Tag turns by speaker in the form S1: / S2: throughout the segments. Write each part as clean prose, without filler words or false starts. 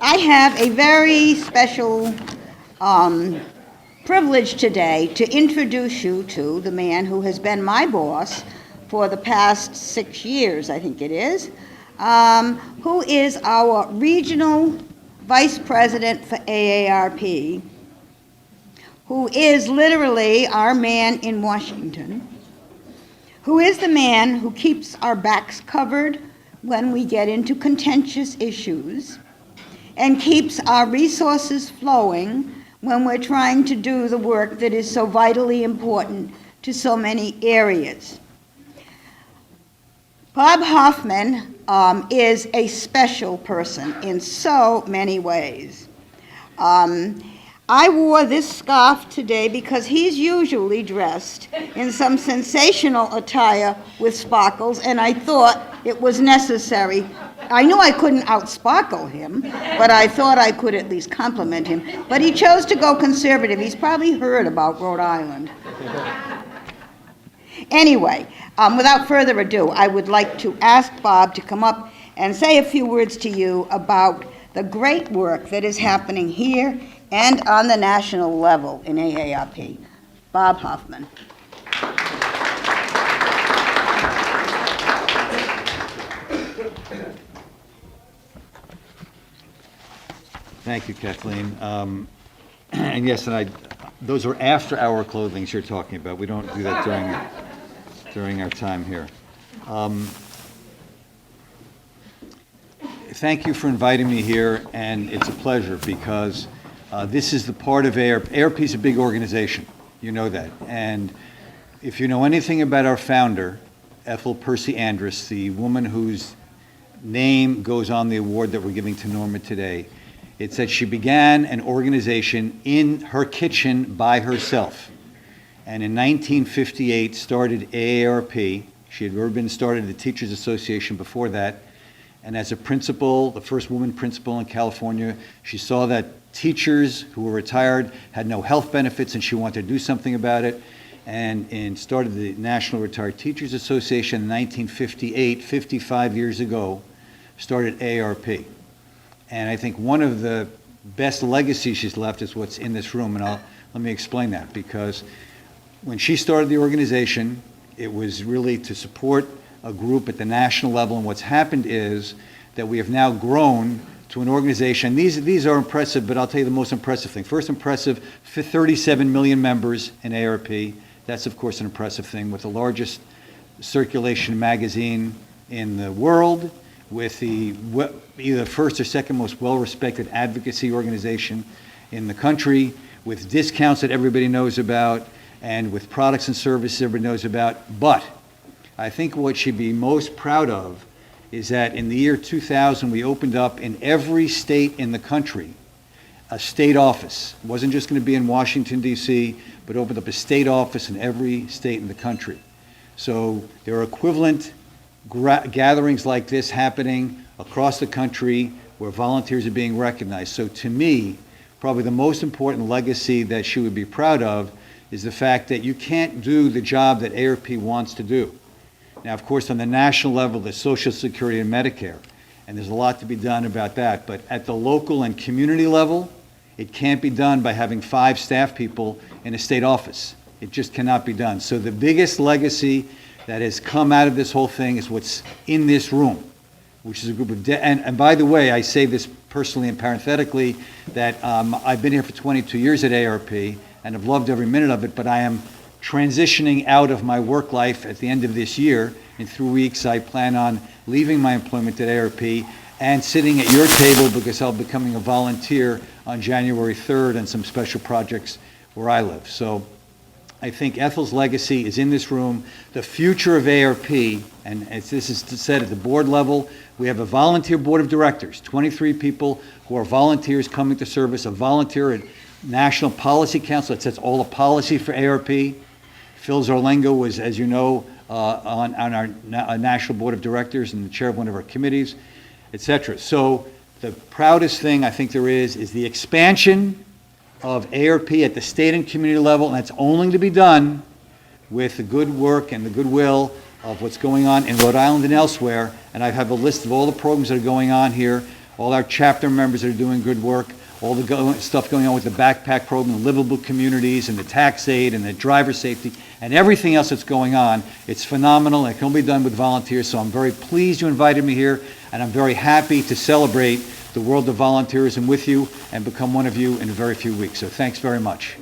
S1: I have a very special privilege today to introduce you to the man who has been my boss for the past 6 years, I think it is, who is our regional vice president for AARP, who is literally our man in Washington, who is the man who keeps our backs covered when we get into contentious issues, and keeps our resources flowing when we're trying to do the work that is so vitally important to so many areas. Bob Hoffman is a special person in so many ways. I wore this scarf today because he's usually dressed in some sensational attire with sparkles, and I thought it was necessary. I knew I couldn't outsparkle him, but I thought I could at least compliment him. But he chose to go conservative. He's probably heard about Rhode Island. Anyway, without further ado, I would like to ask Bob to come up and say a few words to you about the great work that is happening here and on the national level in AARP. Bob Hoffman.
S2: Thank you, Kathleen. And yes, those are after-hour clothing you're talking about. We don't do that during our time here. Thank you for inviting me here, and it's a pleasure because this is the part of AARP. AARP is a big organization, you know that. And if you know anything about our founder, Ethel Percy Andrus, the woman whose name goes on the award that we're giving to Norma today, it's that she began an organization in her kitchen by herself. And in 1958 started AARP. She had already been started the Teachers Association before that. And as a principal, the first woman principal in California, she saw that teachers who were retired had no health benefits and she wanted to do something about it. And started the National Retired Teachers Association in 1958, 55 years ago, started AARP. And I think one of the best legacies she's left is what's in this room, and let me explain that. Because when she started the organization, it was really to support a group at the national level, and what's happened is that we have now grown to an organization. These are impressive, but I'll tell you the most impressive thing. First impressive, 37 million members in AARP. That's, of course, an impressive thing, with the largest circulation magazine in the world, with either first or second most well-respected advocacy organization in the country, with discounts that everybody knows about, and with products and services everybody knows about. But I think what she'd be most proud of is that in the year 2000, we opened up in every state in the country a state office. It wasn't just going to be in Washington, D.C., but opened up a state office in every state in the country. So there are equivalent gatherings like this happening across the country where volunteers are being recognized. So to me, probably the most important legacy that she would be proud of is the fact that you can't do the job that AARP wants to do. Now, of course, on the national level, there's Social Security and Medicare, and there's a lot to be done about that. But at the local and community level, it can't be done by having 5 staff people in a state office. It just cannot be done. So the biggest legacy that has come out of this whole thing is what's in this room, which is a group of, and by the way, I say this personally and parenthetically, that I've been here for 22 years at AARP, and have loved every minute of it, but I am transitioning out of my work life at the end of this year. In 3 weeks, I plan on leaving my employment at AARP and sitting at your table because I'll be becoming a volunteer on January 3rd and some special projects where I live. So I think Ethel's legacy is in this room. The future of AARP, and as this is said at the board level, we have a volunteer board of directors, 23 people who are volunteers coming to service, a volunteer at National Policy Council that sets all the policy for AARP. Phil Zarlengo was, as you know, on our National Board of Directors and the chair of one of our committees, etc. So the proudest thing I think there is the expansion of AARP at the state and community level, and that's only to be done with the good work and the goodwill of what's going on in Rhode Island and elsewhere. And I have a list of all the programs that are going on here all our chapter members that are doing good work, all the stuff going on with the backpack program, the livable communities, and the tax aid, and the driver safety, and everything else that's going on. It's phenomenal, and it can only be done with volunteers, so I'm very pleased you invited me here, and I'm very happy to celebrate the world of volunteerism with you and become one of you in a very few weeks. So thanks very much.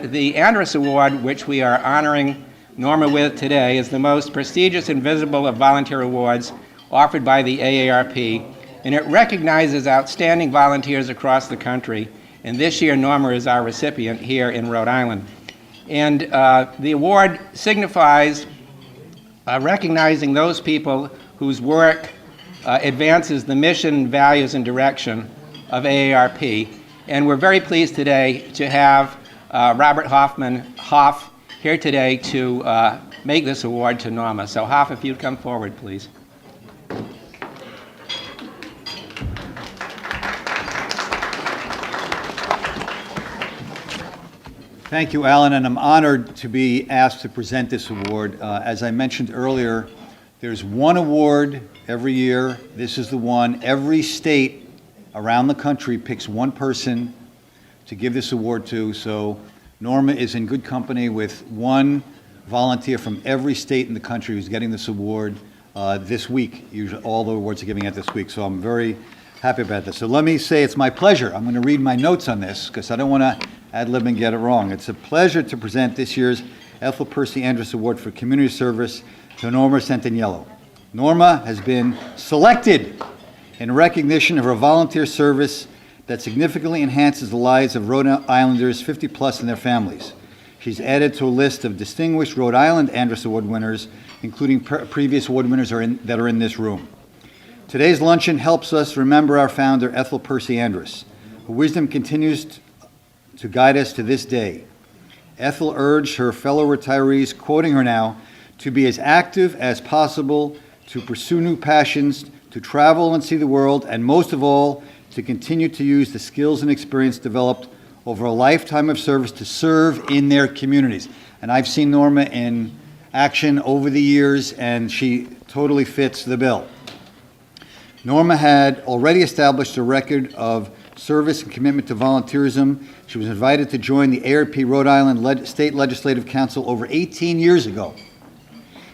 S3: The Andrus Award, which we are honoring Norma with today, is the most prestigious and visible of volunteer awards offered by the AARP, and it recognizes outstanding volunteers across the country. And this year, Norma is our recipient here in Rhode Island. And the award signifies recognizing those people whose work advances the mission, values, and direction of AARP. And we're very pleased today to have Robert Hoff, here today to make this award to Norma. So Hoff, if you'd come forward, please.
S2: Thank you, Alan, and I'm honored to be asked to present this award. As I mentioned earlier, there's one award every year. This is the one. Every state around the country picks one person to give this award to, so Norma is in good company with one volunteer from every state in the country who's getting this award this week. Usually all the awards are giving out this week, so I'm very happy about this. So let me say it's my pleasure. I'm going to read my notes on this because I don't want to ad-lib and get it wrong. It's a pleasure to present this year's Ethel Percy Andrus Award for Community Service to Norma Santaniello. Norma has been selected in recognition of her volunteer service that significantly enhances the lives of Rhode Islanders 50 plus and their families. She's added to a list of distinguished Rhode Island Andrus Award winners, including previous award winners that are in this room. Today's luncheon helps us remember our founder, Ethel Percy Andrus. Her wisdom continues to guide us to this day. Ethel urged her fellow retirees, quoting her now, to be as active as possible, to pursue new passions, to travel and see the world, and most of all, to continue to use the skills and experience developed over a lifetime of service to serve in their communities. And I've seen Norma in action over the years, and she totally fits the bill. Norma had already established a record of service and commitment to volunteerism. She was invited to join the AARP Rhode Island State Legislative Council over 18 years ago.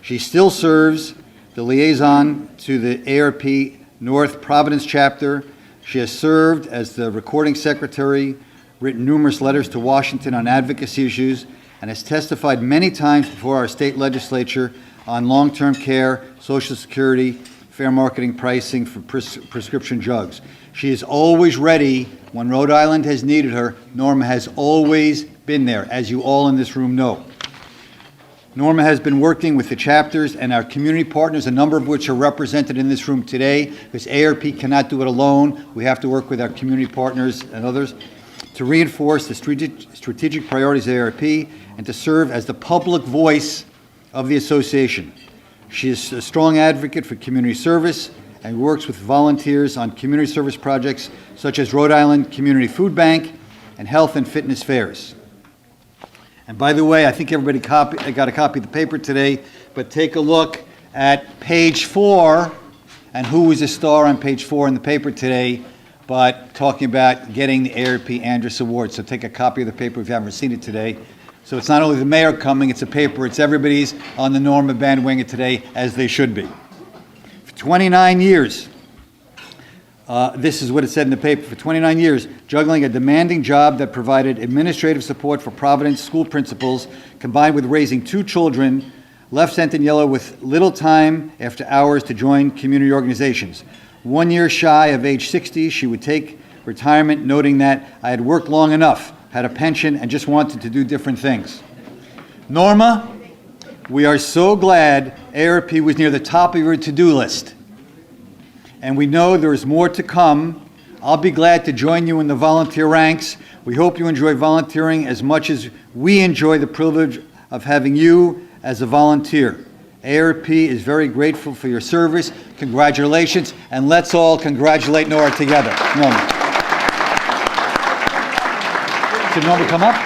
S2: She still serves the liaison to the AARP North Providence chapter. She has served as the recording secretary, written numerous letters to Washington on advocacy issues, and has testified many times before our state legislature on long-term care, Social Security, fair marketing pricing for prescription drugs. She is always ready when Rhode Island has needed her. Norma has always been there, as you all in this room know. Norma has been working with the chapters and our community partners, a number of which are represented in this room today, because AARP cannot do it alone. We have to work with our community partners and others to reinforce the strategic priorities of AARP and to serve as the public voice of the association. She is a strong advocate for community service and works with volunteers on community service projects such as Rhode Island Community Food Bank and health and fitness fairs. And by the way, I think everybody got a copy of the paper today, but take a look at page 4 and who was a star on page 4 in the paper today, but talking about getting the AARP Andrus Award. So take a copy of the paper if you haven't seen it today. So it's not only the mayor coming, it's a paper, it's everybody's on the Norma bandwagon today, as they should be. For 29 years, this is what it said in the paper, for 29 years, juggling a demanding job that provided administrative support for Providence school principals, combined with raising 2 children, left Santaniello with little time after hours to join community organizations. 1 year shy of age 60, she would take retirement, noting that I had worked long enough, had a pension, and just wanted to do different things. Norma, we are so glad AARP was near the top of your to-do list. And we know there is more to come. I'll be glad to join you in the volunteer ranks. We hope you enjoy volunteering as much as we enjoy the privilege of having you as a volunteer. AARP is very grateful for your service. Congratulations, and let's all congratulate Norma together. Norma. Can Norma come up?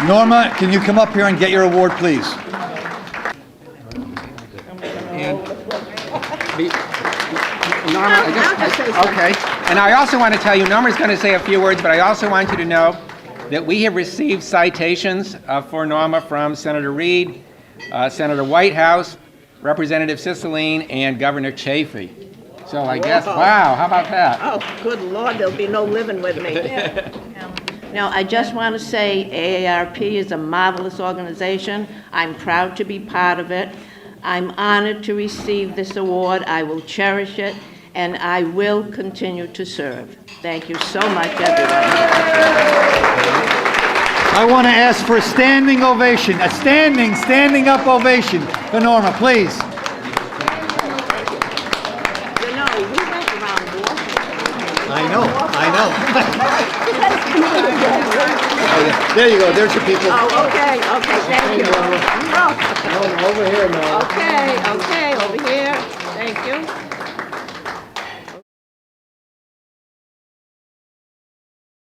S2: Norma, can you come up here and get your award, please?
S3: And Norma,
S4: I'll just say something.
S3: okay. And I also want to tell you, Norma's going to say a few words, but I also want you to know that we have received citations for Norma from Senator Reed, Senator Whitehouse, Representative Cicilline, and Governor Chafee. So I guess,
S4: Whoa.
S3: wow, how about that?
S4: Oh, good Lord, there'll be no living with me. Now, I just want to say AARP is a marvelous organization. I'm proud to be part of it. I'm honored to receive this award. I will cherish it, and I will continue to serve. Thank you so much, everyone.
S2: I want to ask for a standing ovation, a standing up ovation for Norma, please.
S4: You know, we went around Washington.
S2: I know. There you go, there's your people.
S4: Oh, okay, thank you.
S2: Over here, Norma.
S4: Okay, over here. Thank you.